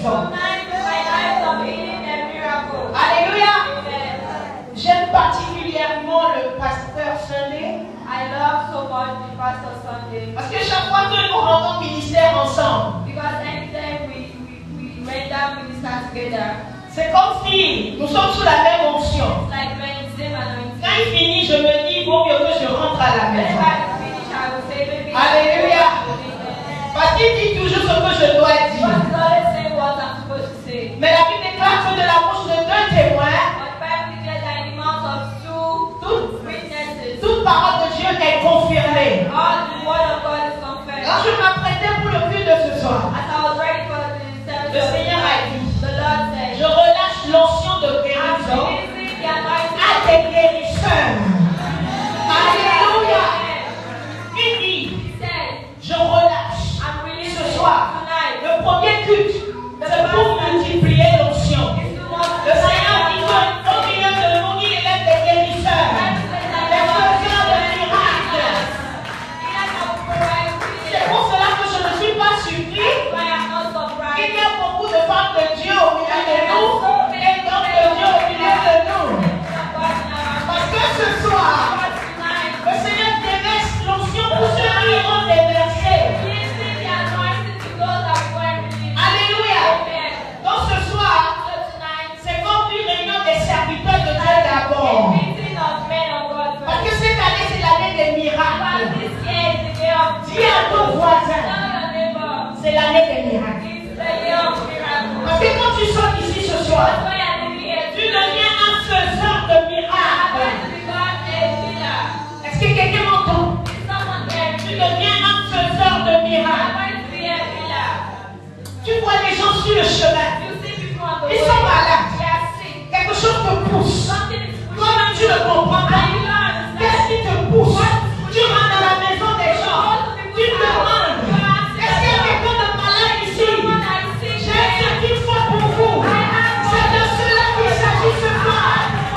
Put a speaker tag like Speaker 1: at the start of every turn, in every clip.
Speaker 1: guérison. Alléluia. J'aime particulièrement le pasteur Sunday.
Speaker 2: I love so much the Pastor Sunday.
Speaker 1: Parce que chaque fois que nous rendons ministère ensemble,
Speaker 2: Because anytime we render minister together,
Speaker 1: c'est comme si nous sommes sous la même onction.
Speaker 2: it's like when same anointing.
Speaker 1: Quand il finit, je me dis, vaut mieux que je rentre à la maison.
Speaker 2: Whenever I finish, I will say maybe.
Speaker 1: Alléluia. Parce qu'il dit toujours ce que je dois
Speaker 2: God
Speaker 1: dire.
Speaker 2: is always saying what I'm supposed to say.
Speaker 1: Mais la Bible déclare que de la bouche de deux témoins,
Speaker 2: But the Bible declares that in the mouth of two witnesses,
Speaker 1: toute parole de Dieu est confirmée.
Speaker 2: all the word of God is confirmed.
Speaker 1: Quand je m'apprêtais pour le culte de ce soir,
Speaker 2: As I was ready for the service,
Speaker 1: le Seigneur a dit,
Speaker 2: the Lord said,
Speaker 1: je relâche l'onction de
Speaker 2: I'm
Speaker 1: guérison
Speaker 2: releasing the anointing
Speaker 1: à des guérisseurs. Alléluia. Il dit,
Speaker 2: He said,
Speaker 1: je relâche.
Speaker 2: I'm releasing
Speaker 1: Ce soir,
Speaker 2: tonight.
Speaker 1: le premier culte, c'est pour multiplier l'onction. Le Seigneur dit qu'au milieu de nous, il élève des guérisseurs, des faiseurs de miracles. C'est pour cela que je ne suis pas surpris. Il y a beaucoup de femmes de Dieu au milieu de nous et d'hommes de Dieu au milieu de nous. Parce que ce soir, le Seigneur déverse l'onction pour ceux qui iront déverser. Alléluia. Donc ce soir, c'est comme une réunion des serviteurs de Dieu d'abord. Parce que cette année, c'est l'année des miracles. Dis à ton voisin, c'est l'année des miracles. Parce que quand tu sors ici ce soir, tu deviens un faiseur de miracles. Est-ce que quelqu'un m'entend? Tu deviens un faiseur de miracles. Tu vois les gens sur le chemin. Ils sont malades. Quelque chose te pousse. Toi-même, tu ne comprends pas. Qu'est-ce qui te pousse? Tu rentres dans la maison des gens. Tu te demandes, est-ce qu'il y a quelqu'un de malade ici? J'ai ce qu'il faut pour vous. C'est de cela qu'il s'agit ce soir.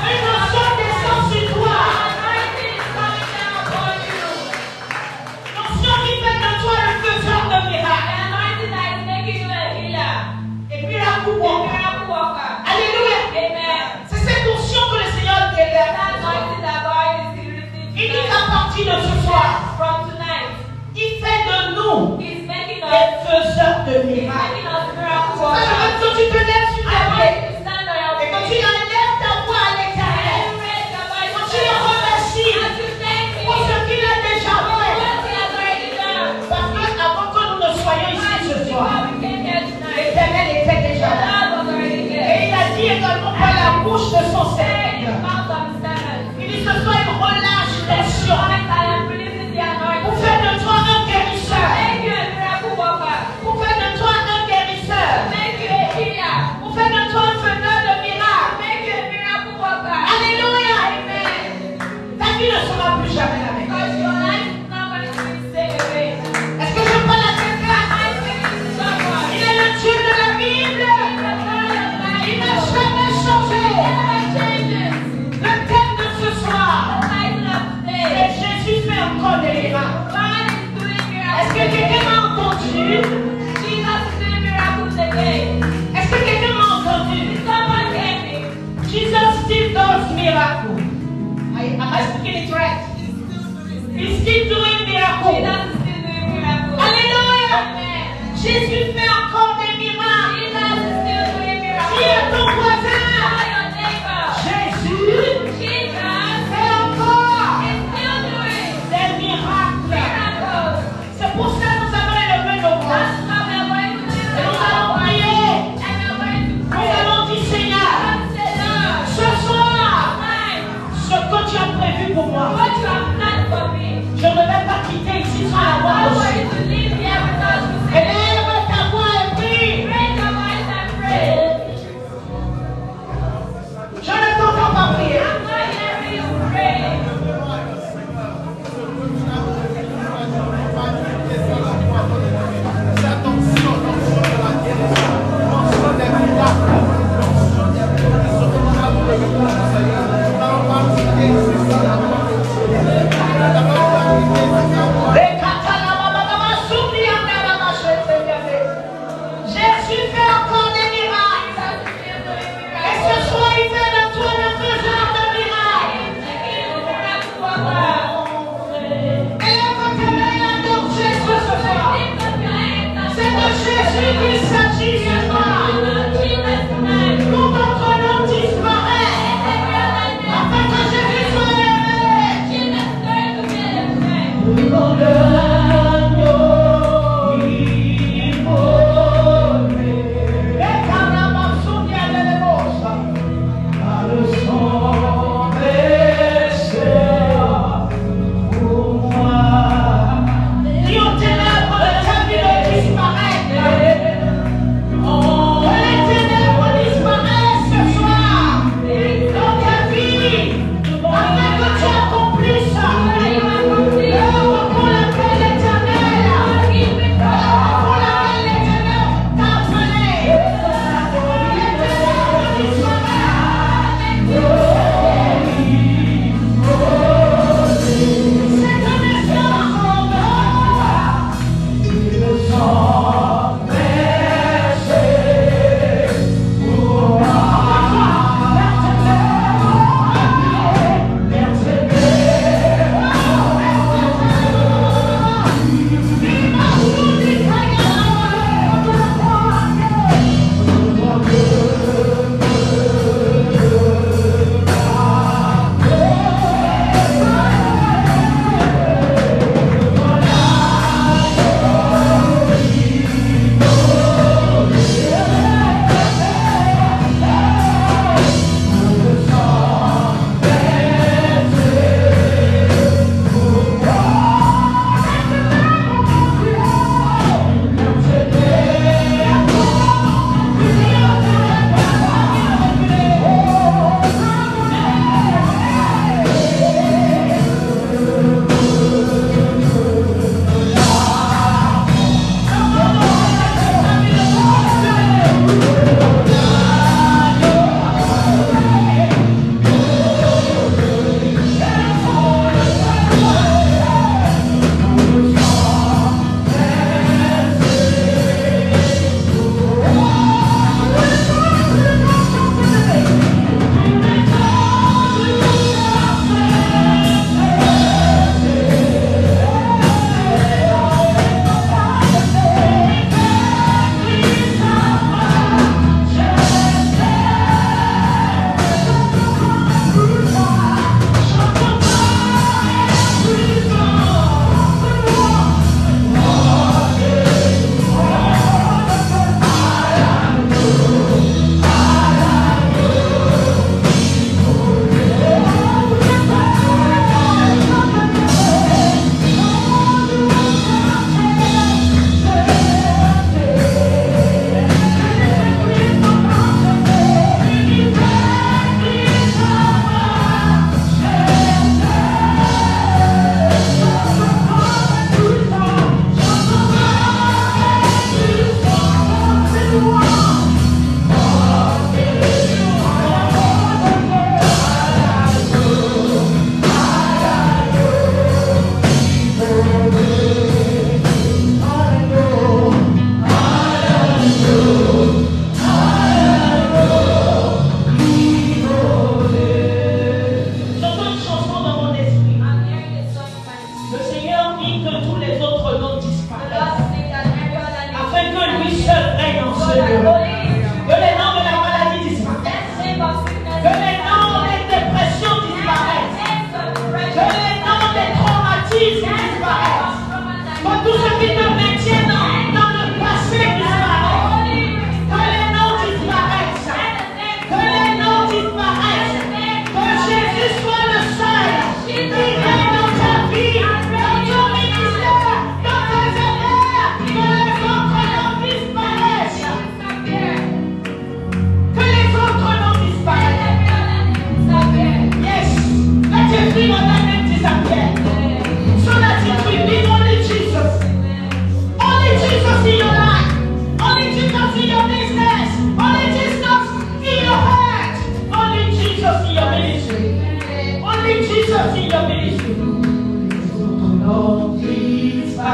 Speaker 1: Une notion descend sur toi. Notion qui fait de toi le faiseur de miracles. Et miracle walker. Alléluia. C'est cette notion que le Seigneur déverse. Il dit qu'à partir de ce soir, il fait de nous des faiseurs de miracles. Alors, quand tu te lèves sur ta tête, et quand tu enlèves ta voix à l'Éternel, quand tu le remercies pour ce qu'il a déjà fait, parce que avant que nous ne soyons ici ce soir, l'Éternel était déjà là. Et il a dit également par la bouche de son serviteur. Il dit ce soir, il relâche l'onction pour faire de toi un guérisseur. Pour faire de toi un guérisseur. Pour faire de toi un faiseur de miracles. Alléluia. Ta vie ne sera plus jamais la même. Est-ce que je parle à quelqu'un? Il est le Dieu de la Bible. Il n'a jamais changé. Le thème de ce soir, c'est Jésus fait encore des miracles. Est-ce que quelqu'un m'a entendu? Est-ce que quelqu'un m'a entendu? Jesus still does miracles. Am I speaking it right? He's still doing miracles. Alléluia. Jésus fait encore des miracles. Dis à ton voisin, Jésus fait encore des miracles. C'est pour ça que nous avons élevé nos voix. Et nous allons prier. Nous allons dire, Seigneur, ce soir, ce que tu as prévu pour moi, je ne vais pas quitter ici sans l'avoir reçu. Élève ta voix et prie.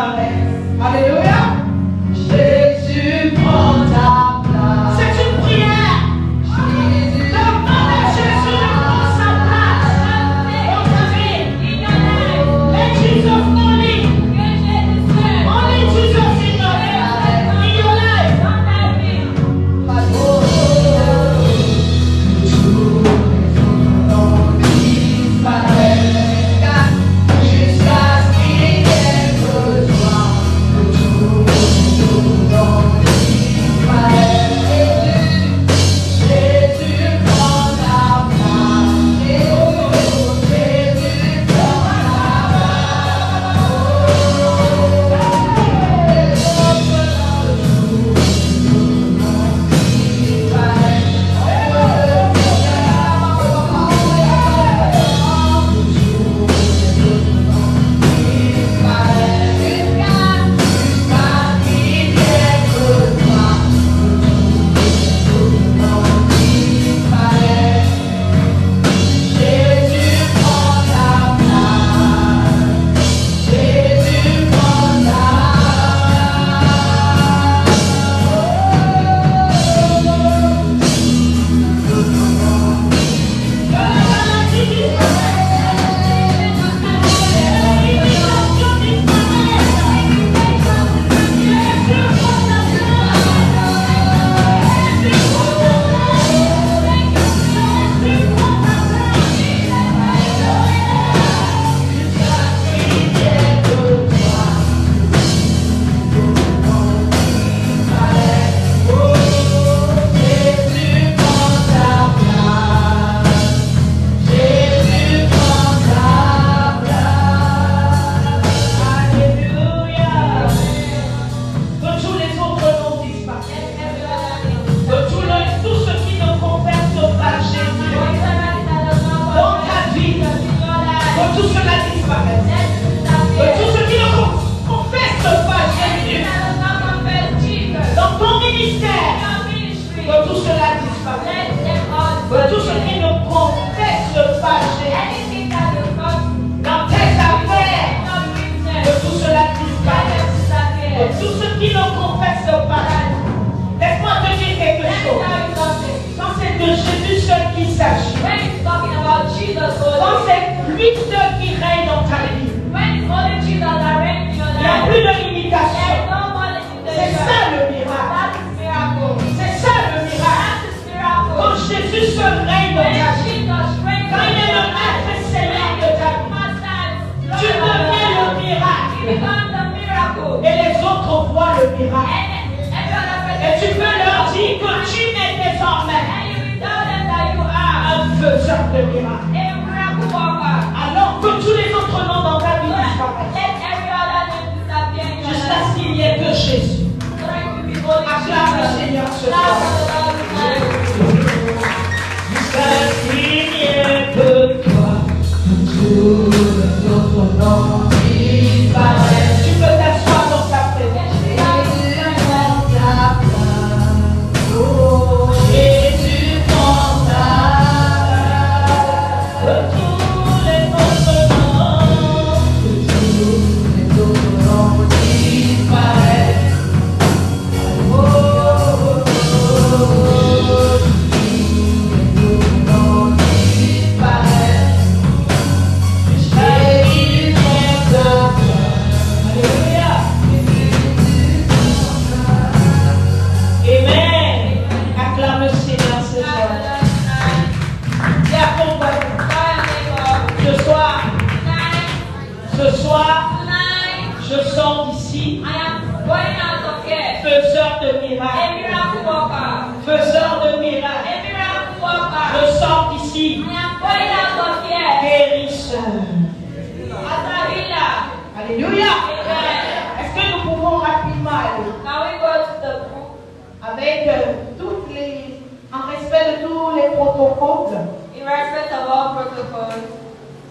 Speaker 1: disparaisse. Alléluia. Jésus prend ta place. C'est une prière. Demande à Jésus de prendre sa place. Dans ta vie. Let Jesus know me. Only Jesus in your life. In your life. Jusqu'à ce qu'il y ait besoin.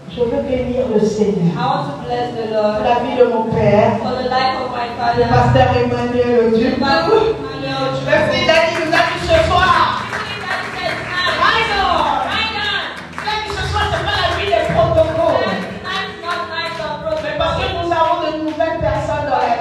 Speaker 3: Je veux bénir le Seigneur.
Speaker 1: I want to bless the Lord.
Speaker 3: La vie de mon Père.
Speaker 1: For the life of my father.
Speaker 3: Le pasteur Emmanuel Dieu. Merci Dani nous a dit ce soir. Ce soir, c'est pas la vie des protocoles. Mais parce que nous avons de nouvelles personnes dans la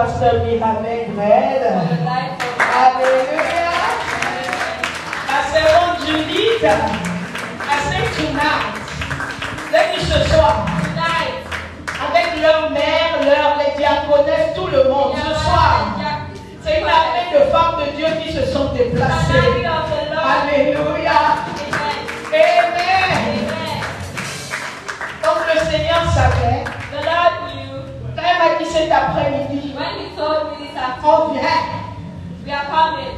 Speaker 3: pasteur Mirabel Grède. Alléluia. La servante Judith. I say tonight. Depuis ce soir. Avec leur mère, les diaconesses, tout le monde. Ce soir. C'est une armée de femmes de Dieu qui se sont déplacées. Alléluia. Amen. Donc le Seigneur savait. Quand il m'a dit cet après-midi, on vient.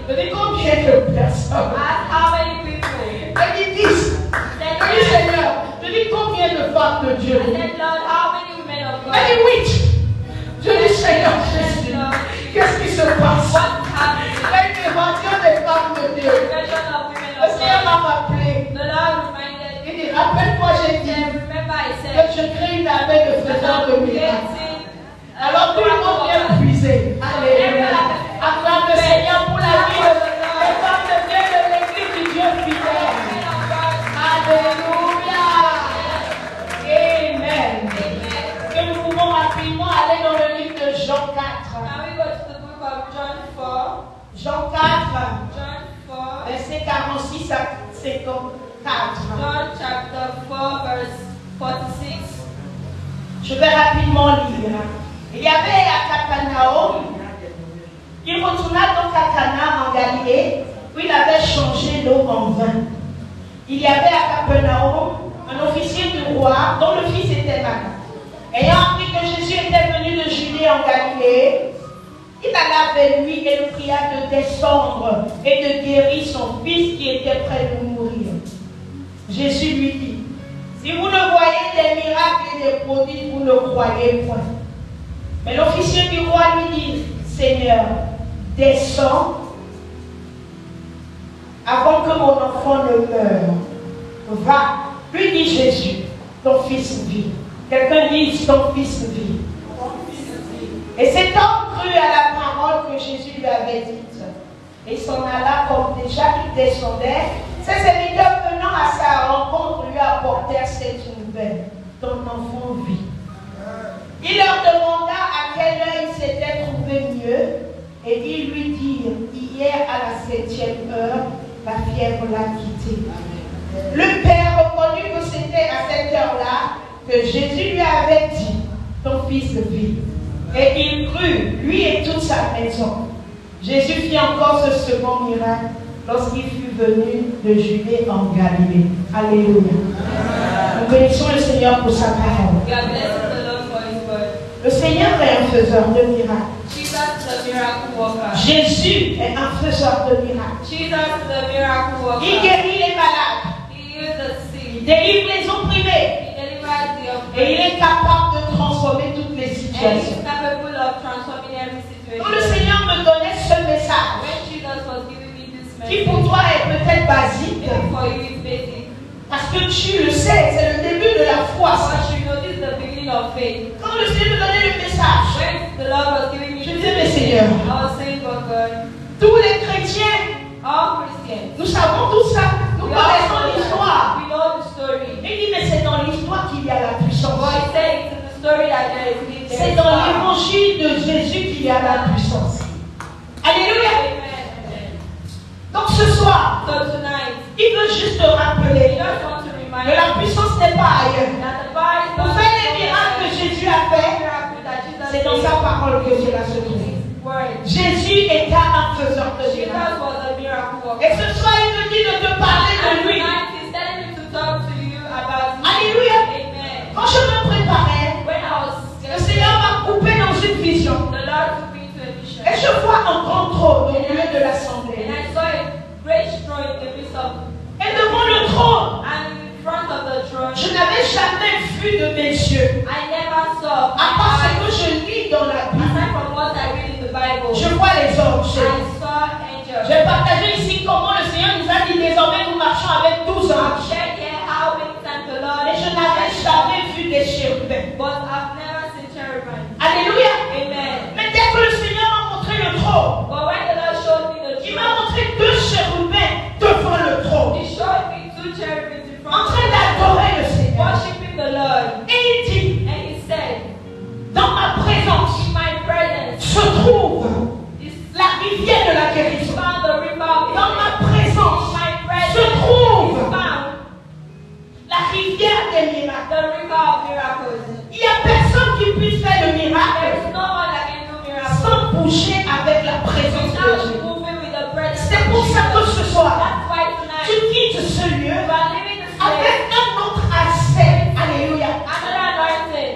Speaker 3: Je dis combien de personnes? Je dis 10. Je dis Seigneur, je dis combien de femmes de Dieu? Je dis 8. Je dis Seigneur Jésus, qu'est-ce qui se passe? Il y a une évasion des femmes de Dieu. Le Seigneur m'a appelé. Il dit, rappelle-toi, j'ai dit que je crée une armée de faiseurs de miracles. Alors tout le monde vient puiser. Alléluia. Acclame le Seigneur pour la vie des femmes de Dieu de l'église du Dieu fidèle. Alléluia. Amen. Que nous pouvons rapidement aller dans le livre de Jean 4. Jean 4. Verset 46 à 54.
Speaker 2: John chapter 4 verse 46.
Speaker 3: Je vais rapidement lire. Il y avait à Capernaum, il retourna donc à Cana en Galilée, où il avait changé l'eau en vin. Il y avait à Capernaum un officier du roi dont le fils était malade. Ayant appris que Jésus était venu de Judée en Galilée, il alla vers lui et le pria de descendre et de guérir son fils qui était près de mourir. Jésus lui dit, si vous ne voyez des miracles et des prodiges, vous ne croyez point. Mais l'officier du roi lui dit, Seigneur, descends avant que mon enfant ne meure. Va, lui dit Jésus, ton fils vit. Quelqu'un dit, ton fils vit. Et cet homme crut à la parole que Jésus lui avait dite. Et s'en alla comme déjà qu'il descendait. Ses serviteurs venant à sa rencontre lui apportèrent cette nouvelle. Ton enfant vit. Il leur demanda à quelle heure il s'était trouvé mieux. Et ils lui dirent, hier à la 7e heure, la fièvre l'a quitté. Le père reconnut que c'était à cette heure-là que Jésus lui avait dit, ton fils vit. Et il crut, lui et toute sa maison. Jésus fit encore ce second miracle lorsqu'il fut venu de Judée en Galilée. Alléluia. Nous bénissons le Seigneur pour sa parole. Le Seigneur est un faiseur de miracles. Jésus est un faiseur de miracles. Il guérit les malades. Il délivre les opprimés. Et il est capable de transformer toutes les situations. Quand le Seigneur me donnait ce message, qui pour toi est peut-être basique, parce que tu le sais, c'est le début de la foi. Quand le Seigneur me donnait le message, je disais, mais Seigneur, tous les chrétiens, nous savons tout ça, nous connaissons l'histoire. Il dit, mais c'est dans l'histoire qu'il y a la puissance. C'est dans l'évangile de Jésus qu'il y a la puissance. Alléluia. Donc ce soir, il veut juste te rappeler que la puissance n'est pas ailleurs. Pour faire les miracles que Jésus a fait, c'est dans sa parole que cela se trouve. Jésus était un faiseur de miracles. Et ce soir, il me dit de te parler de lui. Alléluia. Quand je me préparais, le Seigneur m'a coupé dans une vision. Et je vois un grand trône au milieu de l'assemblée. Et devant le trône, je n'avais jamais vu de mes yeux, à part ce que je lis dans la Bible. Je vois les anges. Je vais partager ici comment le Seigneur nous a dit désormais nous marchons avec 12 anges. Et je n'avais jamais vu des chérubins. Alléluia. Mais dès que le Seigneur m'a montré le trône, il m'a montré 2 chérubins devant le trône, en train d'adorer le Seigneur. Et il dit, bouger avec la présence de
Speaker 2: Without
Speaker 3: Dieu.
Speaker 2: moving with the presence
Speaker 3: C'est
Speaker 2: of
Speaker 3: pour ça que
Speaker 2: Jesus.
Speaker 3: ce soir,
Speaker 2: That's why tonight
Speaker 3: tu quittes ce lieu
Speaker 2: you are leaving this
Speaker 3: avec
Speaker 2: place.
Speaker 3: un autre aspect. Alléluia.
Speaker 2: Another anointing.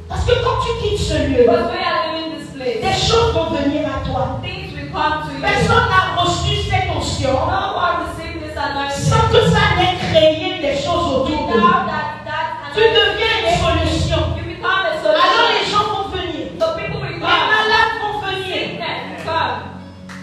Speaker 3: Parce que quand tu quittes ce lieu,
Speaker 2: Because we are leaving this place.
Speaker 3: des choses vont venir à toi.
Speaker 2: Things will come to you.
Speaker 3: Personne n'a reçu cette onction
Speaker 2: No one received this anointing.
Speaker 3: sans que ça ait créé des choses autour de
Speaker 2: Without
Speaker 3: nous.
Speaker 2: that
Speaker 3: Tu deviens une solution.
Speaker 2: you become a
Speaker 3: Alors les
Speaker 2: solution.
Speaker 3: gens vont venir.
Speaker 2: So people will
Speaker 3: Les
Speaker 2: come.
Speaker 3: malades vont venir.
Speaker 2: Sickness will come.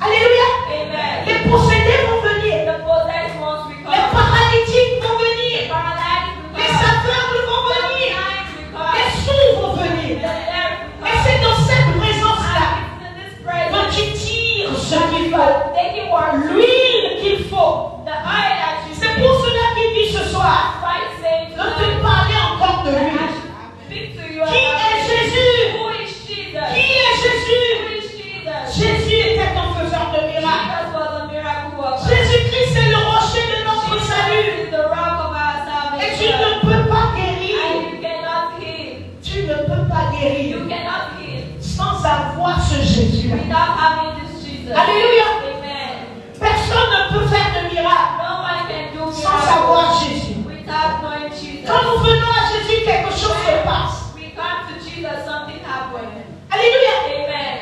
Speaker 3: Alléluia.
Speaker 2: Amen.
Speaker 3: Les possédés vont venir.
Speaker 2: The possessed ones will
Speaker 3: Les
Speaker 2: come.
Speaker 3: paralytiques vont venir.
Speaker 2: Paralyzed will
Speaker 3: Les
Speaker 2: come.
Speaker 3: aveugles vont venir.
Speaker 2: Blind will
Speaker 3: Les
Speaker 2: come.
Speaker 3: sourds vont venir.
Speaker 2: The deaf will
Speaker 3: Et
Speaker 2: come.
Speaker 3: c'est dans cette présence-là
Speaker 2: And it's in this
Speaker 3: que
Speaker 2: presence
Speaker 3: tu tires ce
Speaker 2: that
Speaker 3: qu'il
Speaker 2: you
Speaker 3: faut.
Speaker 2: are taking what
Speaker 3: L'huile qu'il faut.
Speaker 2: the oil that you
Speaker 3: C'est
Speaker 2: need.
Speaker 3: pour cela qu'il dit ce soir
Speaker 2: Why you saying
Speaker 3: de te
Speaker 2: tonight
Speaker 3: parler encore de
Speaker 2: that
Speaker 3: lui.
Speaker 2: I should speak to you
Speaker 3: Qui
Speaker 2: about
Speaker 3: est Jésus?
Speaker 2: who is Jesus?
Speaker 3: Qui est
Speaker 2: Who
Speaker 3: Jésus?
Speaker 2: is Jesus?
Speaker 3: Jésus était un faiseur de miracles.
Speaker 2: Jesus was a miracle worker.
Speaker 3: Jésus-Christ est le rocher de notre
Speaker 2: Jesus
Speaker 3: salut.
Speaker 2: is the rock of our
Speaker 3: Et tu
Speaker 2: salvation.
Speaker 3: ne peux pas
Speaker 2: And
Speaker 3: guérir.
Speaker 2: you cannot heal.
Speaker 3: Tu ne peux pas
Speaker 2: You
Speaker 3: guérir
Speaker 2: cannot heal
Speaker 3: sans avoir ce Jésus-là.
Speaker 2: without having this Jesus.
Speaker 3: Alléluia.
Speaker 2: Amen.
Speaker 3: Personne ne peut faire de miracle
Speaker 2: No one can do
Speaker 3: sans savoir
Speaker 2: miracles
Speaker 3: Jésus.
Speaker 2: without knowing Jesus.
Speaker 3: Quand nous venons à Jésus, quelque chose se passe.
Speaker 2: We come to Jesus, something happened.
Speaker 3: Alléluia.
Speaker 2: Amen.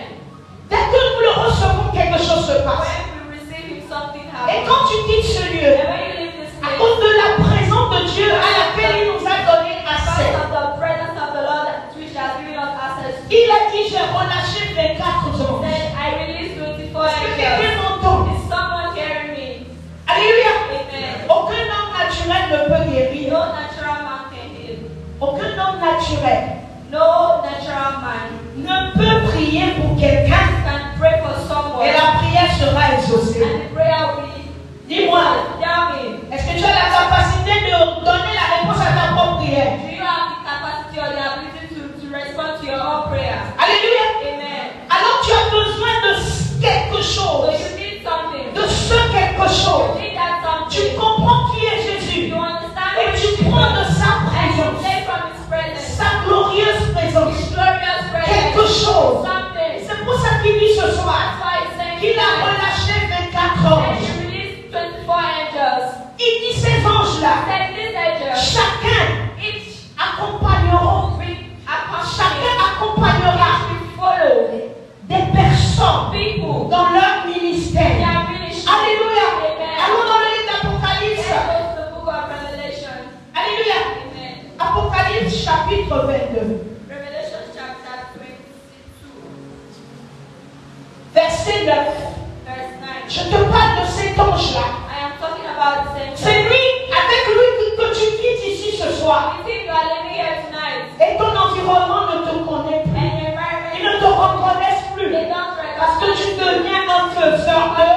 Speaker 3: Dès que nous le recevons, quelque chose se passe.
Speaker 2: When we receive Him, something
Speaker 3: Et
Speaker 2: happens.
Speaker 3: quand tu quittes ce lieu,
Speaker 2: And when you leave this
Speaker 3: à
Speaker 2: place,
Speaker 3: cause de la présence de Dieu à laquelle il nous a donné accès,
Speaker 2: because of the presence of the Lord which has given us access to,
Speaker 3: il a dit, j'ai relâché 24 ans.
Speaker 2: then I release 24
Speaker 3: Est-ce que quelqu'un
Speaker 2: angels.
Speaker 3: m'entend?
Speaker 2: Is someone hearing me?
Speaker 3: Alléluia.
Speaker 2: Amen.
Speaker 3: Aucun homme naturel ne peut guérir.
Speaker 2: No natural man can heal.
Speaker 3: Aucun homme naturel
Speaker 2: No natural man
Speaker 3: ne peut prier pour quelqu'un
Speaker 2: can pray for someone
Speaker 3: et la prière sera exaucée.
Speaker 2: and the prayer will be.
Speaker 3: Dis-moi,
Speaker 2: Tell me,
Speaker 3: est-ce que tu as la capacité de donner la réponse à ta propre prière?
Speaker 2: do you have the capacity or the ability to respond to your own prayer?
Speaker 3: Alléluia.
Speaker 2: Amen.
Speaker 3: Alors tu as besoin de quelque
Speaker 2: So
Speaker 3: chose,
Speaker 2: you need something.
Speaker 3: de ce quelque chose.
Speaker 2: You need that
Speaker 3: Tu
Speaker 2: something.
Speaker 3: comprends qui est Jésus
Speaker 2: You understand
Speaker 3: et
Speaker 2: what
Speaker 3: tu
Speaker 2: Jesus
Speaker 3: prends de
Speaker 2: is.
Speaker 3: sa
Speaker 2: And you
Speaker 3: présence,
Speaker 2: take from His presence.
Speaker 3: sa glorieuse présence,
Speaker 2: His glorious
Speaker 3: quelque
Speaker 2: presence.
Speaker 3: chose.
Speaker 2: Something.
Speaker 3: C'est pour ça qu'il dit ce
Speaker 2: That's
Speaker 3: soir
Speaker 2: why He's saying
Speaker 3: qu'il a
Speaker 2: tonight,
Speaker 3: relâché 24
Speaker 2: and
Speaker 3: anges.
Speaker 2: He released 24 angels.
Speaker 3: Il dit ces anges-là,
Speaker 2: That these angels,
Speaker 3: chacun
Speaker 2: each
Speaker 3: accompagneront, chacun accompagnera
Speaker 2: will follow
Speaker 3: des personnes
Speaker 2: people.
Speaker 3: dans leur
Speaker 2: They
Speaker 3: ministère.
Speaker 2: are ministry.
Speaker 3: Alléluia.
Speaker 2: Amen.
Speaker 3: Allons dans le livre d'Apocalypse.
Speaker 2: Let's go to the book of Revelation.
Speaker 3: Alléluia.
Speaker 2: Amen.
Speaker 3: Apocalypse chapitre 22,
Speaker 2: Revelation chapter 22,
Speaker 3: verset 9.
Speaker 2: verse 9.
Speaker 3: Je te parle de cet ange-là.
Speaker 2: I am talking about the
Speaker 3: C'est
Speaker 2: same.
Speaker 3: lui, avec lui que tu quittes ici ce soir.
Speaker 2: You think you are living here tonight,
Speaker 3: Et ton environnement ne te connaît plus.
Speaker 2: and your
Speaker 3: Ils
Speaker 2: environment,
Speaker 3: ne te reconnaissent plus.
Speaker 2: they don't
Speaker 3: Parce que tu
Speaker 2: recognize you.
Speaker 3: deviens un faiseur de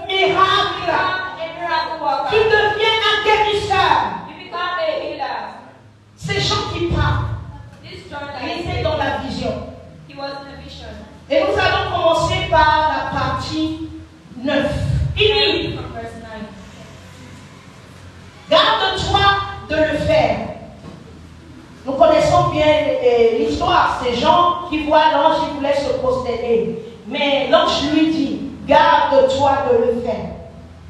Speaker 3: miracles.
Speaker 2: Become a miracle
Speaker 3: Tu
Speaker 2: worker.
Speaker 3: deviens un guérisseur.
Speaker 2: You become a healer.
Speaker 3: Ces gens qui parlent,
Speaker 2: This John that
Speaker 3: ils
Speaker 2: he
Speaker 3: étaient
Speaker 2: said,
Speaker 3: dans la vision.
Speaker 2: he was in a vision.
Speaker 3: Et nous allons commencer par la partie 9. Il dit,
Speaker 2: Reading from verse 9.
Speaker 3: garde-toi de le faire. Nous connaissons bien l'histoire, ces gens qui voient l'ange, ils voulaient se prosterner. Mais l'ange lui dit, garde-toi de le faire.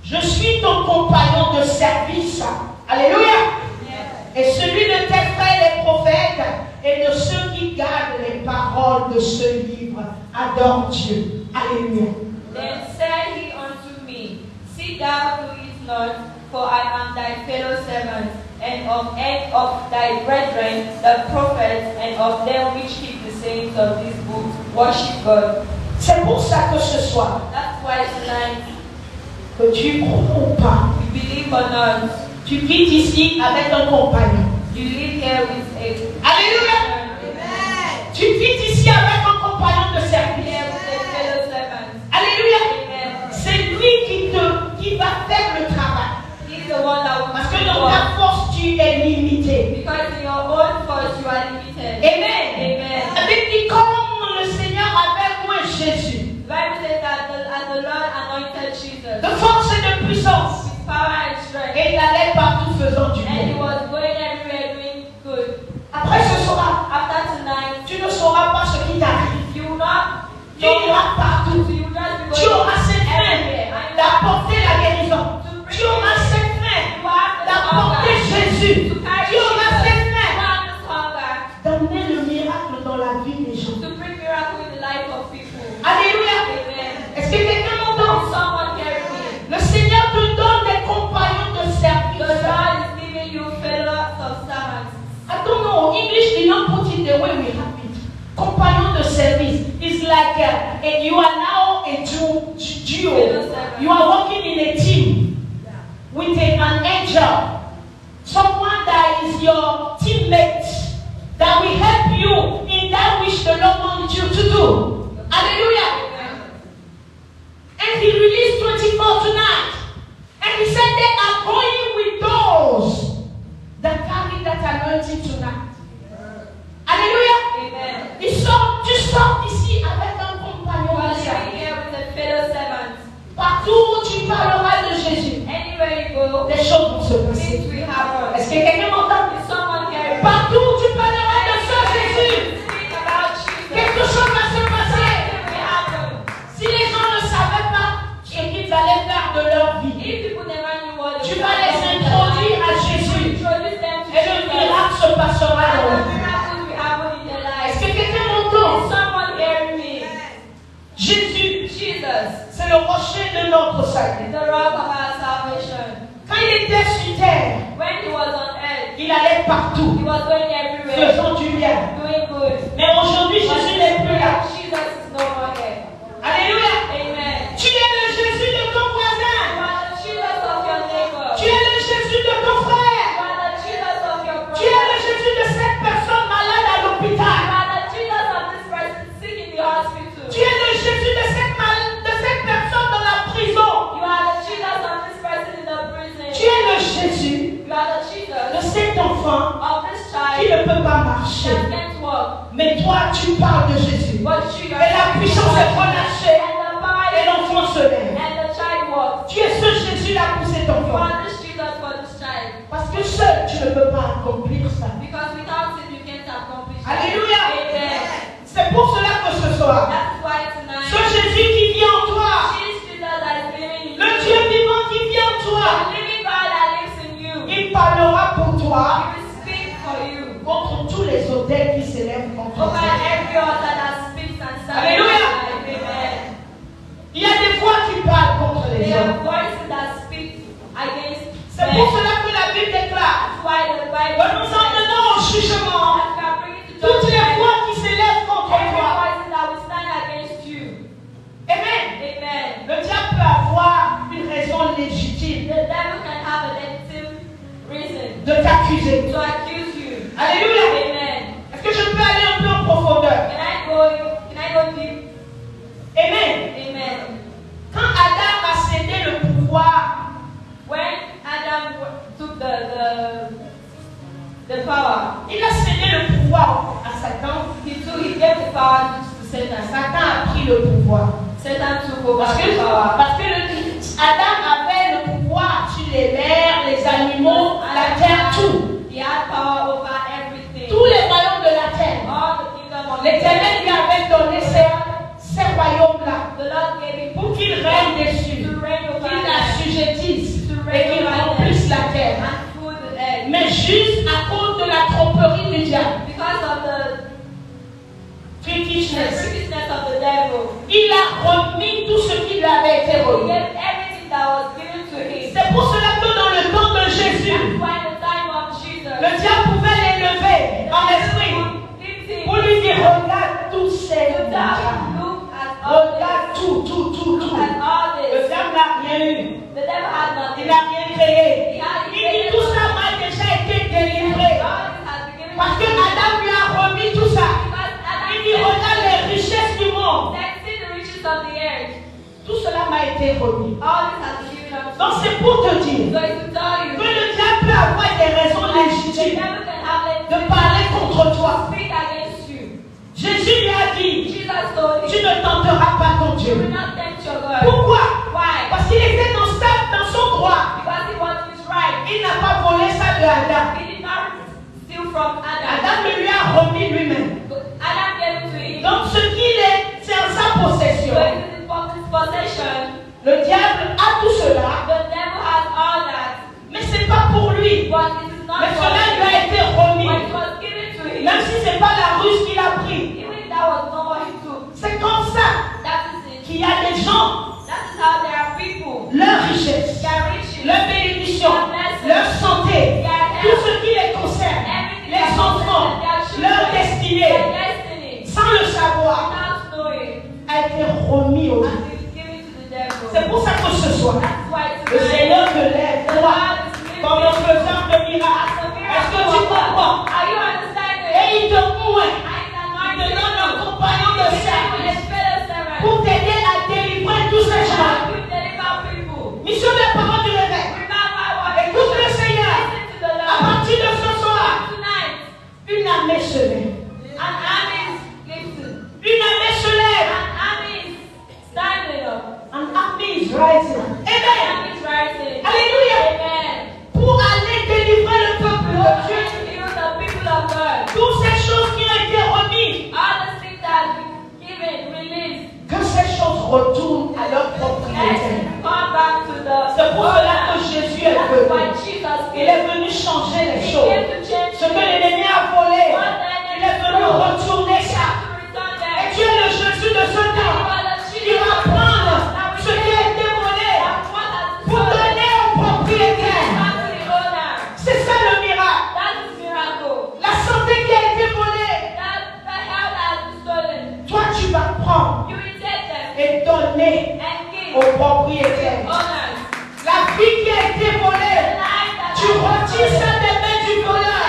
Speaker 3: Je suis ton compagnon de service. Alléluia.
Speaker 2: Yes.
Speaker 3: Et celui de tes frères les prophètes et de ceux qui gardent les paroles de ce livre. Adore Dieu. Alléluia.
Speaker 2: Then said he unto me, sit thou do it not, for I am thy fellow servant, and of thy brethren, the prophets, and of them which keep the sayings of this book, worship God.
Speaker 3: C'est pour ça que ce soir,
Speaker 2: That's why tonight,
Speaker 3: que tu crois ou pas,
Speaker 2: we believe or not,
Speaker 3: tu quittes ici avec un compagnon.
Speaker 2: you live here with a
Speaker 3: Alléluia. Tu quittes ici avec un compagnon de
Speaker 2: here
Speaker 3: service.
Speaker 2: with a fellow servant.
Speaker 3: Alléluia.
Speaker 2: Amen.
Speaker 3: C'est lui qui va faire le travail.
Speaker 2: He's the one that will
Speaker 3: Parce que
Speaker 2: do
Speaker 3: dans
Speaker 2: work.
Speaker 3: ta force, tu es limité.
Speaker 2: Because in your own force you are limited.
Speaker 3: Amen.
Speaker 2: Amen.
Speaker 3: La Bible dit comme le Seigneur avait loué Jésus,
Speaker 2: The Bible says that as the Lord anointed Jesus,
Speaker 3: de force et de puissance,
Speaker 2: with power and strength,
Speaker 3: et il allait partout faisant du
Speaker 2: and he
Speaker 3: bien.
Speaker 2: was going everywhere doing good.
Speaker 3: Après ce soir,
Speaker 2: After tonight,
Speaker 3: tu ne sauras pas ce qui t'arrive.
Speaker 2: you will not
Speaker 3: Tu n'iras pas partout. Tu auras cette faim d'apporter la guérison. Tu auras cette faim d'apporter Jésus. Tu auras cette faim d'amener le miracle dans la vie des gens. Alléluia. Est-ce que quelqu'un m'entend? Le Seigneur te donne des compagnons de service. I don't know. English did not put it the way we have it. Compagnon de service is like you are now a duo. You are working in a team with an angel. Someone that is your teammate that will help you in that which the Lord wants you to do. Hallelujah. And he released 24 tonight. And he said they are going with those that carry that anointing tonight. Alléluia. Tu sors ici avec un compagnon de service. Partout où tu parleras de Jésus, des choses vont se passer. Est-ce que quelqu'un m'entend? Partout où tu parleras de ce Jésus, quelque chose va se passer. Si les gens ne savaient pas ce qu'ils allaient faire de leur vie, tu vas les introduire à Jésus et le miracle se passera dans leur vie. Est-ce que quelqu'un m'entend? Jésus, c'est le rocher de notre salut. Quand il était sur terre, il allait partout, faisant du bien. Mais aujourd'hui, Jésus n'est plus là. Alléluia. Tu es le Jésus de ton voisin. Tu es le Jésus de ton frère. Tu es le Jésus de cette personne malade à l'hôpital. Tu es le Jésus de cette personne dans la prison. Tu es le Jésus de cet enfant qui ne peut pas marcher. Mais toi, tu parles de Jésus. Et la puissance est relâchée. Et l'enfant se lève. Tu es ce Jésus-là pour cet enfant. Parce que seul, tu ne peux pas accomplir ça. Alléluia. C'est pour cela que ce soir, ce Jésus qui vit en toi, le Dieu vivant qui vit en toi, il parlera pour toi contre tous les autels qui s'élèvent contre toi. Alléluia. Il y a des voix qui parlent contre les hommes. C'est pour cela que la Bible déclare que nous emmenons au jugement toutes les voix qui s'élèvent contre toi. Amen. Le diable peut avoir une raison légitime de t'accuser. Alléluia. Est-ce que je peux aller un peu en profondeur? Amen. Quand Adam a cédé le pouvoir, il a cédé le pouvoir à Satan. Satan a pris le pouvoir. Parce que Adam avait le pouvoir sur les mers, les animaux, la terre, tout. Tous les royaumes de la terre. L'Éternel lui avait donné ces royaumes-là pour qu'il règne dessus, qu'il l'assujettisse et qu'il remplisse la terre. Mais juste à cause de la tromperie du diable, il a remis tout ce qui lui avait été remis. C'est pour cela que dans le temps de Jésus, le diable pouvait l'élever en esprit pour lui dire: regarde tous ces diables. Regarde tout. Le diable n'a rien eu. Il n'a rien créé. Il dit: tout ça m'a déjà été délivré. Parce que Adam lui a remis tout ça. Il dit: regarde les richesses du monde. Tout cela m'a été remis. Donc c'est pour te dire que le diable peut avoir des raisons légitimes de parler contre toi. Jésus lui a dit: tu ne tenteras pas ton Dieu. Pourquoi? Parce qu'il était dans son droit. Il n'a pas volé ça de Adam. Adam le lui a remis lui-même. Donc ce qu'il est, c'est en sa possession. Le diable a tout cela,
Speaker 2: The devil has all that,
Speaker 3: mais ce n'est pas pour lui.
Speaker 2: but it is not
Speaker 3: Mais
Speaker 2: for
Speaker 3: cela lui a
Speaker 2: him.
Speaker 3: été remis.
Speaker 2: But it was given to him.
Speaker 3: Même si ce n'est pas la ruse qu'il a pris.
Speaker 2: Even if that was not what he took.
Speaker 3: C'est comme ça
Speaker 2: That is it.
Speaker 3: qu'il y a des gens,
Speaker 2: That is how there are people.
Speaker 3: leur richesse,
Speaker 2: Their riches,
Speaker 3: leur bénédiction,
Speaker 2: their blessings,
Speaker 3: leur santé,
Speaker 2: their
Speaker 3: tout
Speaker 2: health,
Speaker 3: ce qui les concerne,
Speaker 2: everything
Speaker 3: les
Speaker 2: that
Speaker 3: enfants,
Speaker 2: concerns their children,
Speaker 3: leur
Speaker 2: their
Speaker 3: destinée,
Speaker 2: destiny,
Speaker 3: sans le savoir,
Speaker 2: without knowing,
Speaker 3: a été remis au
Speaker 2: and
Speaker 3: diable.
Speaker 2: is given to the devil.
Speaker 3: C'est pour ça que ce soir,
Speaker 2: That's why
Speaker 3: le
Speaker 2: tonight,
Speaker 3: Seigneur te lève,
Speaker 2: the
Speaker 3: toi,
Speaker 2: Lord is giving
Speaker 3: comme un faiseur de miracles. Est-ce que tu comprends?
Speaker 2: Are you understanding?
Speaker 3: Et il te oint,
Speaker 2: I am
Speaker 3: il te donne un compagnon de service
Speaker 2: servant.
Speaker 3: pour t'aider à délivrer tous ces gens.
Speaker 2: You deliver people.
Speaker 3: Mission de la parole du réveil.
Speaker 2: Remember what
Speaker 3: Écoute le Seigneur.
Speaker 2: listen to the
Speaker 3: À
Speaker 2: Lord.
Speaker 3: partir de ce soir,
Speaker 2: Tonight,
Speaker 3: une armée se lève.
Speaker 2: an army is lifted.
Speaker 3: Une armée se lève.
Speaker 2: An army is standing up.
Speaker 3: An army is rising.
Speaker 2: An
Speaker 3: Amen.
Speaker 2: army is rising.
Speaker 3: Alléluia.
Speaker 2: Amen.
Speaker 3: Pour aller délivrer le peuple
Speaker 2: Go
Speaker 3: de
Speaker 2: and
Speaker 3: Dieu.
Speaker 2: heal the people of God.
Speaker 3: Toutes ces choses qui ont été remises,
Speaker 2: All the things that have been given, released.
Speaker 3: que ces choses retournent à leur
Speaker 2: Let
Speaker 3: propriétaire.
Speaker 2: it come back to the
Speaker 3: C'est pour cela que Jésus est
Speaker 2: That's why
Speaker 3: venu.
Speaker 2: Jesus
Speaker 3: Il
Speaker 2: came.
Speaker 3: est venu changer les
Speaker 2: He
Speaker 3: choses.
Speaker 2: came to change
Speaker 3: Ce que
Speaker 2: things.
Speaker 3: l'ennemi a volé,
Speaker 2: What the
Speaker 3: il est venu
Speaker 2: enemy stole,
Speaker 3: retourner
Speaker 2: he
Speaker 3: ça.
Speaker 2: has to return them.
Speaker 3: Et tu es le Jésus de ce temps. Il va prendre ce qui a été volé pour donner au propriétaire. C'est ça le miracle. La santé qui a été volée, toi tu vas prendre et donner au propriétaire. La vie qui a été volée, tu retires ça des mains du voleur.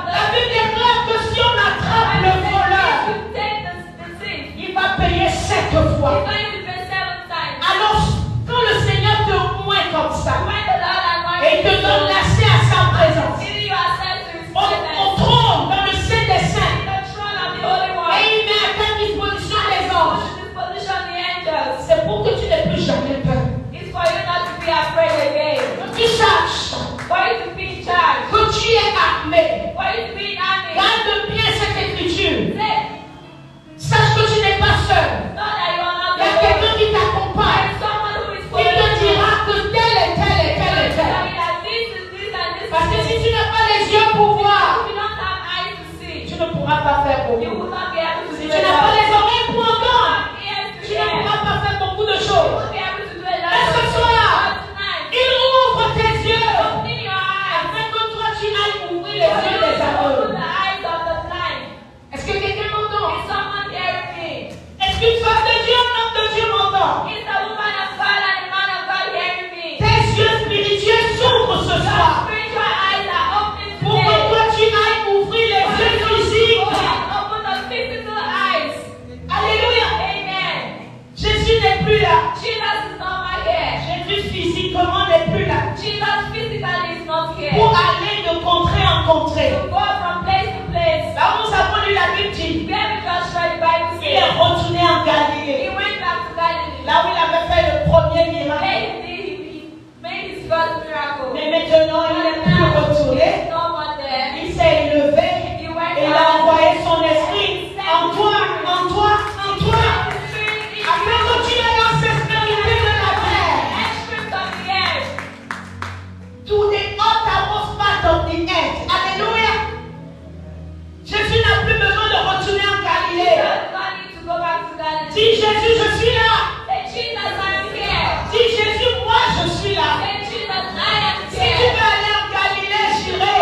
Speaker 3: La Bible déclare que si on attrape le voleur, il va payer 7 fois. Alors, quand le Seigneur te oint comme ça, et il te donne l'accès à sa présence, on trône dans le sein des saints, et il met à ta disposition les anges. C'est pour que tu n'aies plus jamais peur.
Speaker 2: It's for you not to be afraid again.
Speaker 3: Que tu saches
Speaker 2: For you to be in charge.
Speaker 3: que tu es armé.
Speaker 2: For you to be in army.
Speaker 3: Garde bien cette écriture.
Speaker 2: Say,
Speaker 3: Sache que tu n'es pas seul.
Speaker 2: know that you are not
Speaker 3: Il y a
Speaker 2: alone.
Speaker 3: quelqu'un qui
Speaker 2: There
Speaker 3: t'accompagne.
Speaker 2: is someone who is
Speaker 3: Il
Speaker 2: following
Speaker 3: te
Speaker 2: you.
Speaker 3: dira que tel et tel et tel et tel.
Speaker 2: Tell you that this is this and this.
Speaker 3: Parce que si tu n'as pas les yeux pour voir,
Speaker 2: If you don't have eyes to see,
Speaker 3: tu ne pourras pas faire
Speaker 2: you
Speaker 3: beaucoup.
Speaker 2: will not be able to
Speaker 3: Si
Speaker 2: do
Speaker 3: tu
Speaker 2: a
Speaker 3: n'as pas
Speaker 2: lot.
Speaker 3: les oreilles pour entendre,
Speaker 2: Ears to
Speaker 3: tu ne
Speaker 2: hear.
Speaker 3: pourras pas faire beaucoup de
Speaker 2: You
Speaker 3: choses.
Speaker 2: won't be able to do a lot.
Speaker 3: Et ce soir,
Speaker 2: But tonight,
Speaker 3: il ouvre tes yeux
Speaker 2: opening your eyes.
Speaker 3: afin que toi tu ailles ouvrir
Speaker 2: For
Speaker 3: les
Speaker 2: you
Speaker 3: yeux des
Speaker 2: to open
Speaker 3: aveugles.
Speaker 2: the eyes of the blind.
Speaker 3: Est-ce que quelqu'un m'entend?
Speaker 2: Is someone hearing me?
Speaker 3: Est-ce qu'une femme de Dieu, un homme de Dieu m'entend?
Speaker 2: Is the woman of God and the man of God hearing me?
Speaker 3: Tes yeux spirituels s'ouvrent ce soir
Speaker 2: Spiritual eyes are open
Speaker 3: pour que
Speaker 2: today.
Speaker 3: toi tu ailles ouvrir les yeux physiques.
Speaker 2: Open the physical eyes.
Speaker 3: Alléluia.
Speaker 2: Amen.
Speaker 3: Jésus n'est plus là.
Speaker 2: Jesus is not my here.
Speaker 3: Jésus physiquement n'est plus là.
Speaker 2: Jesus physically is not here.
Speaker 3: Pour aller de contrée en contrée.
Speaker 2: To go from place to place.
Speaker 3: Là où nous avons lu la Bible dit,
Speaker 2: Where we just read the Bible
Speaker 3: il est
Speaker 2: says,
Speaker 3: retourné en
Speaker 2: he
Speaker 3: Galilée.
Speaker 2: went back to Galilee.
Speaker 3: Là où il avait fait le premier miracle.
Speaker 2: He made his first miracle.
Speaker 3: Mais maintenant, il n'est plus retourné.
Speaker 2: There's no one there.
Speaker 3: Il s'est élevé
Speaker 2: He went
Speaker 3: et il a envoyé son esprit en toi, en toi, en toi. Afin que tu aies l'ancestalité de la terre. To the uttermost part of the earth. Alléluia. Jésus n'a plus besoin de retourner en Galilée. Dis Jésus, je suis là. Dis Jésus, moi je suis là. Si tu veux aller en Galilée, j'irai.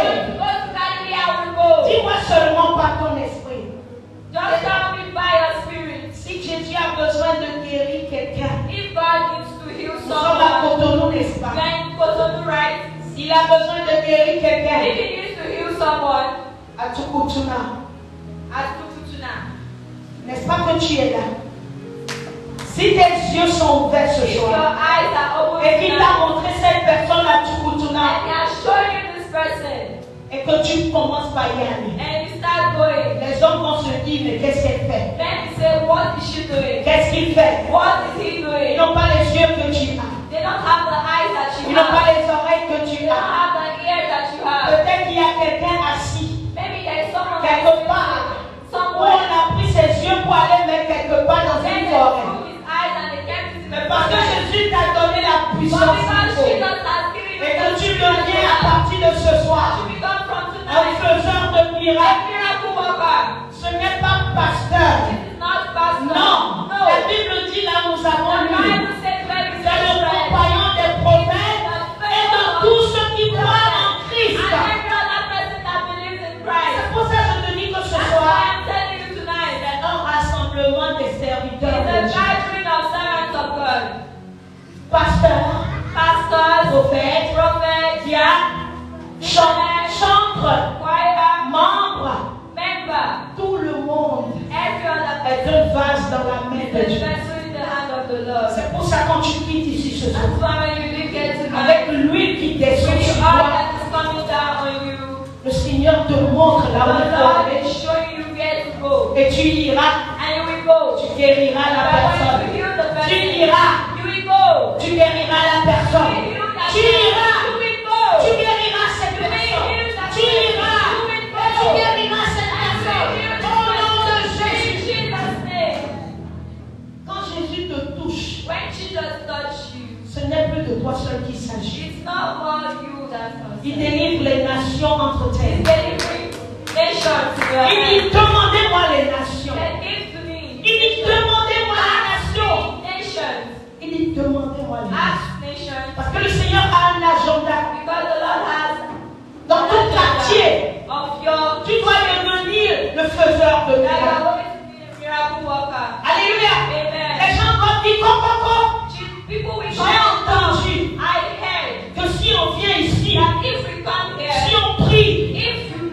Speaker 3: Dis-moi seulement par ton esprit. Si Jésus a besoin de guérir quelqu'un, nous sommes à Cotonou, n'est-ce pas? Il a besoin de guérir quelqu'un à Tukutuna. N'est-ce pas que tu es là? Si tes yeux sont ouverts ce soir et qu'il t'a montré cette personne à Tukutuna et que tu commences par y aller, les hommes vont se dire, mais qu'est-ce qu'elle fait? Qu'est-ce qu'il fait? Ils n'ont pas les yeux que tu as.
Speaker 2: They don't have the eyes that you
Speaker 3: Ils n'ont pas
Speaker 2: have.
Speaker 3: les oreilles que tu
Speaker 2: They don't
Speaker 3: as.
Speaker 2: have the ears that you have.
Speaker 3: Peut-être qu'il y a quelqu'un assis
Speaker 2: Maybe there is someone
Speaker 3: quelque part où on
Speaker 2: somewhere.
Speaker 3: a pris ses yeux pour aller mettre quelque part dans
Speaker 2: Then
Speaker 3: une
Speaker 2: they
Speaker 3: forêt.
Speaker 2: remove his eyes and they kept it in
Speaker 3: Mais
Speaker 2: the
Speaker 3: parce que
Speaker 2: forest.
Speaker 3: Jésus t'a puissance qu'il faut. Et que tu deviens à partir de ce soir un faiseur de miracles. Ce n'est pas pasteur. Non. La Bible dit là, nous avons lu. C'est le compagnon des prophètes et de tous ceux qui croient en Christ. C'est pour ça que je te dis que ce soir, c'est un rassemblement des serviteurs de Dieu. Pasteur, prophète, diacre, chantre, membre, tout le monde est un vase dans la main de Dieu. C'est pour ça quand tu quittes ici ce soir, avec l'huile qui descend sur toi, le Seigneur te montre là où il faut aller. Et tu iras, tu guériras la personne. Tu iras, tu guériras la personne. Tu iras, tu guériras cette personne. Tu iras, tu guériras cette personne. Au nom de Jésus. Quand Jésus te touche, ce n'est plus de toi seul qu'il s'agit. Il délivre les nations entre tes mains. Il dit demandez-moi les nations. Il dit demandez-moi la nation. Il dit demandez-moi les nations. Parce que le Seigneur a un agenda. Dans ton quartier, tu dois devenir le faiseur de miracles. Alléluia. Les gens vont dire coco. J'ai entendu que si on vient ici, si on prie,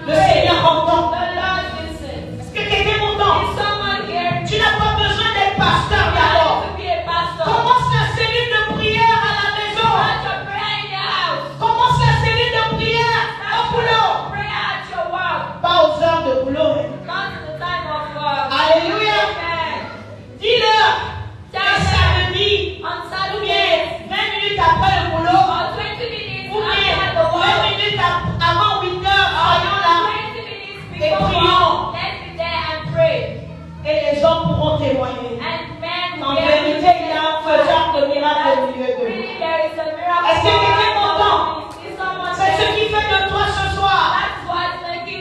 Speaker 3: le Seigneur entend. Est-ce que quelqu'un m'entend? Tu n'as pas besoin d'être pasteur d'abord. Commence la cellule de prière à la maison. Commence la cellule de prière au boulot. Pas aux heures de boulot. Alléluia. Dis-leur que samedi, ou bien 20 minutes après le boulot, ou bien 20 minutes avant 8 heures, soyons là et prions. Et les hommes pourront témoigner. En vérité, il y a un faiseur de miracles au milieu de nous. Est-ce que quelqu'un m'entend? C'est ce qui fait de toi ce soir.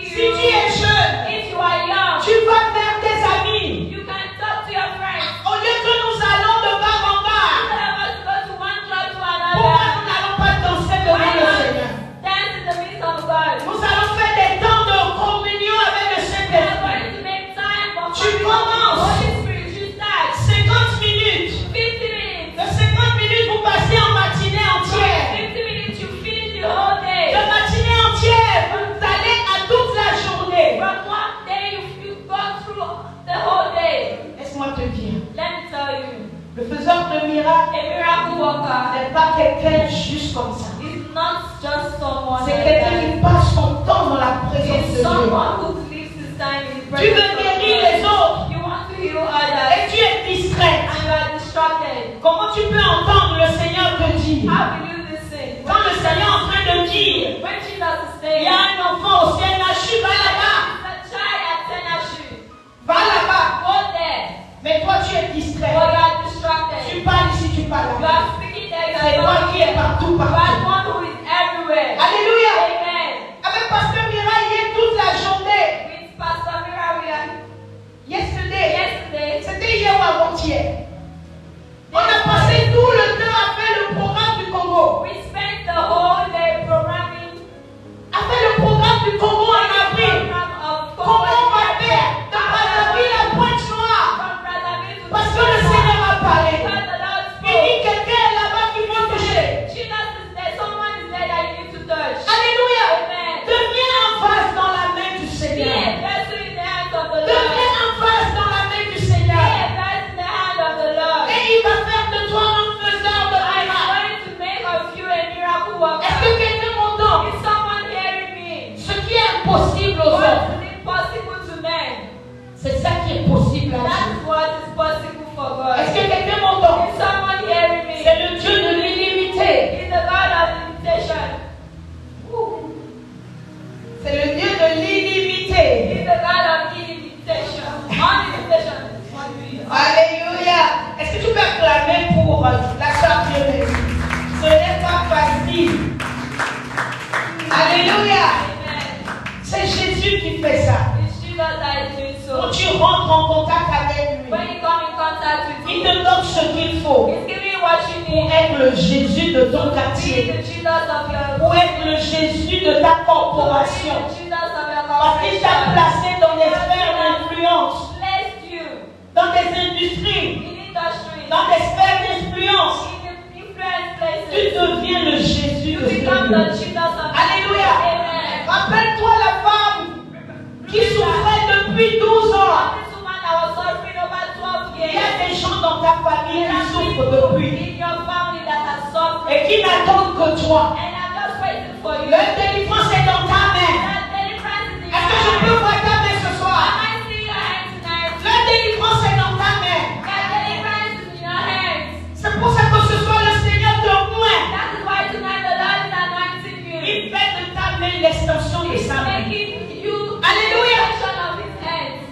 Speaker 3: Si tu es jeune, tu vas vers tes amis. Au lieu que nous allons de bar en bar, pourquoi nous n'allons pas danser devant le Seigneur? Nous allons faire des temps de communion avec le Saint-Esprit. Tu commences 50 minutes. De 50 minutes, vous passez en matinée entière. De matinée entière, vous allez à toute la journée. Laisse-moi te dire. Le faiseur de miracles n'est pas quelqu'un juste comme ça. C'est quelqu'un qui passe son temps dans la présence de Dieu. Tu veux guérir les autres et tu es distrait. Comment tu peux entendre le Seigneur te dire? Quand le Seigneur est en train de dire, il y a un enfant au CNHU, va là-bas. Va là-bas. Mais toi tu es distrait. Tu parles ici, tu parles là. C'est toi qui es partout, partout. Alléluia. Avec Pasteur Mira, il est toute la journée. Yesterday. C'était hier ou avant-hier. On a passé tout le temps à faire le programme du Congo. A fait le programme du Congo en avril. Comment on va faire de Brazzaville à Pointe-Noire? Parce que le Seigneur a parlé. Il dit quelqu'un est là-bas qu'il faut toucher. Alléluia. Deviens un vase dans la main du Seigneur. Deviens un vase dans la main du Seigneur. Et il va faire de toi un faiseur de miracles. Est-ce que quelqu'un m'entend? Ce qui est impossible aux hommes, c'est ça qui est possible à Dieu. Est-ce que quelqu'un m'entend? C'est le Dieu de l'illimité. C'est le Dieu de l'illimité. Alléluia. Est-ce que tu peux acclamer pour la sœur bien-aimée? Ce entre en contact avec lui,
Speaker 2: When you come in contact with
Speaker 3: il
Speaker 2: him,
Speaker 3: te donne ce qu'il faut
Speaker 2: he's giving you what you
Speaker 3: pour
Speaker 2: need.
Speaker 3: être le Jésus de ton
Speaker 2: Be
Speaker 3: quartier,
Speaker 2: the Jesus of your
Speaker 3: pour être le Jésus de ta corporation.
Speaker 2: Be the Jesus of your
Speaker 3: Parce qu'il t'a
Speaker 2: corporation.
Speaker 3: placé dans des sphères d'influence,
Speaker 2: Blessed you
Speaker 3: dans des industries,
Speaker 2: in industry,
Speaker 3: dans des sphères d'influence.
Speaker 2: in the influence
Speaker 3: Tu
Speaker 2: places.
Speaker 3: deviens le Jésus
Speaker 2: You
Speaker 3: de ce
Speaker 2: become
Speaker 3: lieu.
Speaker 2: the Jesus of
Speaker 3: Alléluia.
Speaker 2: Amen.
Speaker 3: Rappelle-toi la femme qui souffrait depuis 12 ans.
Speaker 2: This woman that was suffering over 12
Speaker 3: Il y
Speaker 2: years.
Speaker 3: a des gens dans ta famille
Speaker 2: There
Speaker 3: qui
Speaker 2: are
Speaker 3: souffrent
Speaker 2: people
Speaker 3: depuis
Speaker 2: in your family that are suffering.
Speaker 3: et qui n'attendent que toi.
Speaker 2: And I'm just waiting for you.
Speaker 3: Leur délivrance est dans ta main.
Speaker 2: That deliverance is in
Speaker 3: Est-ce que je
Speaker 2: your
Speaker 3: peux
Speaker 2: hand.
Speaker 3: voir ta main ce soir?
Speaker 2: Am I seeing your hand tonight?
Speaker 3: Leur délivrance est dans ta main.
Speaker 2: That deliverance is in your hands.
Speaker 3: C'est pour ça que ce soir le Seigneur te oint.
Speaker 2: That is why tonight the Lord is anointing you.
Speaker 3: Il fait de ta main l'extension de
Speaker 2: He's
Speaker 3: sa main.
Speaker 2: making you
Speaker 3: Alléluia.
Speaker 2: the extension of his hands.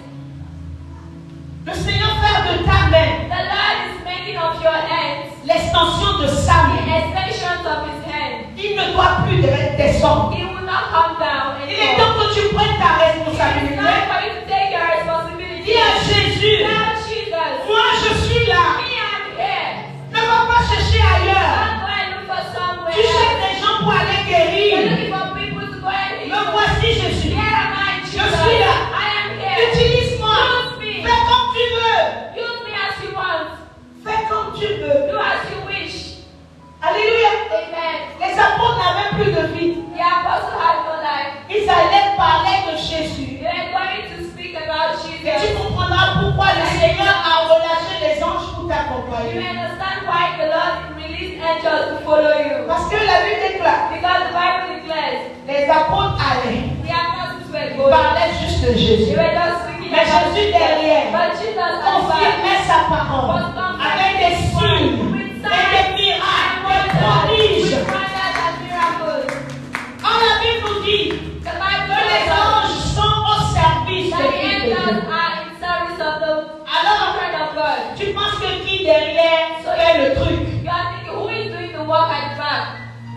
Speaker 3: Le Seigneur fait de ta main
Speaker 2: The Lord is making of your hands
Speaker 3: l'extension de sa
Speaker 2: the
Speaker 3: main.
Speaker 2: extensions of his hands.
Speaker 3: Il ne doit plus descendre.
Speaker 2: He will not come down
Speaker 3: Il est
Speaker 2: anymore.
Speaker 3: temps que tu prennes ta
Speaker 2: It's
Speaker 3: responsabilité.
Speaker 2: time for you to take your responsibility.
Speaker 3: Dis à Jésus,
Speaker 2: Tell Jesus,
Speaker 3: moi je suis là.
Speaker 2: me, I'm here.
Speaker 3: Ne va pas chercher ailleurs.
Speaker 2: Don't go and look for somewhere
Speaker 3: Tu cherches
Speaker 2: else.
Speaker 3: des gens pour aller
Speaker 2: You're
Speaker 3: guérir.
Speaker 2: looking for people to go and
Speaker 3: Me voici Jésus.
Speaker 2: Here am I, Jesus.
Speaker 3: Je suis là.
Speaker 2: I am here.
Speaker 3: Utilise-moi.
Speaker 2: Use me.
Speaker 3: Fais comme tu veux.
Speaker 2: Use me as you want.
Speaker 3: Fais comme tu veux.
Speaker 2: Do as you wish.
Speaker 3: Alléluia.
Speaker 2: Amen.
Speaker 3: Les apôtres n'avaient plus de vie.
Speaker 2: The apostle had no life.
Speaker 3: Ils allaient parler de Jésus.
Speaker 2: They are going to speak about
Speaker 3: Et tu
Speaker 2: Jesus.
Speaker 3: comprendras pourquoi le Seigneur a relâché les anges pour
Speaker 2: You
Speaker 3: t'accompagner.
Speaker 2: understand why the Lord released angels to follow you.
Speaker 3: Parce que la Bible déclare,
Speaker 2: Because the Bible declares
Speaker 3: les apôtres allaient.
Speaker 2: the apostles were
Speaker 3: Ils
Speaker 2: going.
Speaker 3: parlaient juste de
Speaker 2: They
Speaker 3: Jésus.
Speaker 2: were just speaking
Speaker 3: Mais
Speaker 2: about
Speaker 3: Jésus
Speaker 2: Jesus.
Speaker 3: derrière
Speaker 2: But Jesus at back
Speaker 3: confirmait sa parole avec des signes et des miracles, des prodiges.
Speaker 2: with wonders and miracles.
Speaker 3: Quand la Bible nous dit
Speaker 2: The Bible
Speaker 3: que les
Speaker 2: tells us
Speaker 3: anges sont au service
Speaker 2: that
Speaker 3: de
Speaker 2: the
Speaker 3: Dieu.
Speaker 2: angels are in service of the
Speaker 3: Alors,
Speaker 2: children of God.
Speaker 3: tu penses que qui derrière fait le truc?
Speaker 2: You are thinking, who is doing the work at the back?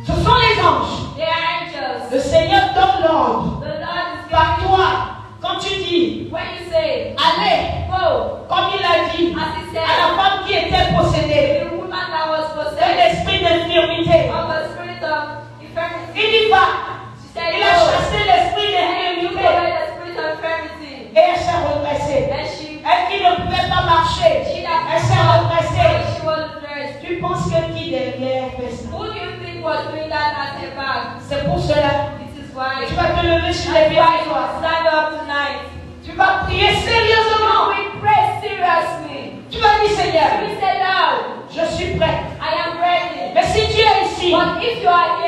Speaker 3: Ce sont les anges.
Speaker 2: They are angels.
Speaker 3: Le Seigneur donne l'ordre
Speaker 2: The Lord is
Speaker 3: par
Speaker 2: giving
Speaker 3: toi. Quand tu dis,
Speaker 2: when you say,
Speaker 3: allez,
Speaker 2: go,
Speaker 3: comme il a dit
Speaker 2: as he
Speaker 3: à
Speaker 2: said,
Speaker 3: la femme qui était possédée
Speaker 2: the woman that was
Speaker 3: d'un
Speaker 2: possessed
Speaker 3: esprit d'infirmité,
Speaker 2: of a spirit of infirmity,
Speaker 3: il y va.
Speaker 2: she said,
Speaker 3: Il a
Speaker 2: go,
Speaker 3: chassé l'esprit
Speaker 2: and you
Speaker 3: d'infirmité
Speaker 2: away the spirit of infirmity.
Speaker 3: et elle s'est redressée.
Speaker 2: And she,
Speaker 3: Elle qui ne pouvait pas marcher,
Speaker 2: she that
Speaker 3: elle s'est redressée.
Speaker 2: she was dressed.
Speaker 3: Tu penses que qui derrière fait ça?
Speaker 2: Who do you think was doing that at her back?
Speaker 3: C'est pour cela.
Speaker 2: This is why.
Speaker 3: Tu vas te lever sur les
Speaker 2: That's
Speaker 3: pieds
Speaker 2: why
Speaker 3: ce
Speaker 2: you
Speaker 3: soir.
Speaker 2: stand up tonight.
Speaker 3: Tu vas prier sérieusement.
Speaker 2: We pray seriously.
Speaker 3: Tu vas dire, Seigneur,
Speaker 2: We say, Lord,
Speaker 3: je suis prêt.
Speaker 2: I am ready.
Speaker 3: Mais si tu es ici,
Speaker 2: But if you are